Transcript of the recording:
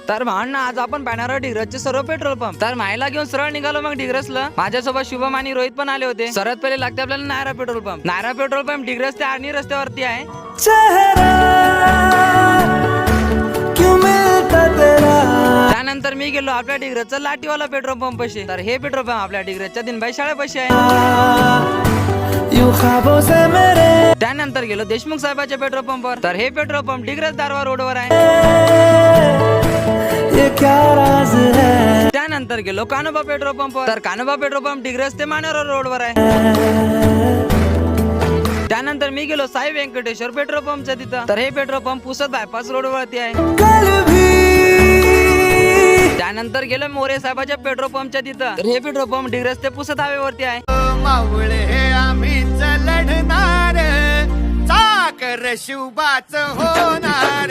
तर ना आज आपण पाहणार आहोत डिग्रसचे सर्व पेट्रोल पंप। तर मायला घेऊन सरळ निघालो मग डिग्रसला। माझ्यासोबत शुभम आणि रोहित पण आले होते। सर्वात पहिले लागते आपल्याला Nayara petrol pump. Nayara petrol pump Digras ते आर्णी रस्त्यावरती आहे। त्यानंतर मी गेलो आपल्या डिग्रसचा लाटीवाला पेट्रोल पंप पाशी। तर हे पेट्रोल पंप आपल्या डिग्रसच्या दिनबाई शाळेपाशी आहे। त्यानंतर गेलो देशमुख साहेबाच्या पेट्रोल पंपवर। तर हे पेट्रोल पंप डिग्रस दारवा रोडवर आहे। त्यानंतर गेलो कानोबा पेट्रोल पंपवर। तर कानोबा पेट्रोल पंप डिग्रस ते मानेरा रोडवर आहे। त्यानंतर मी गेलो साई व्यंकटेश्वर पेट्रोल पंपच्या तिथं। तर हे पेट्रोल पंप पुसद बायपास रोडवरती आहे। त्यानंतर गेलो मोरे साहेबाच्या पेट्रोल पंपच्या तिथं। तर हे पेट्रोल पंप डिग्रस ते पुसद हायवेवरती आहे। मावळे आम्हीच लढणार, चाकर शिवबाच होणार।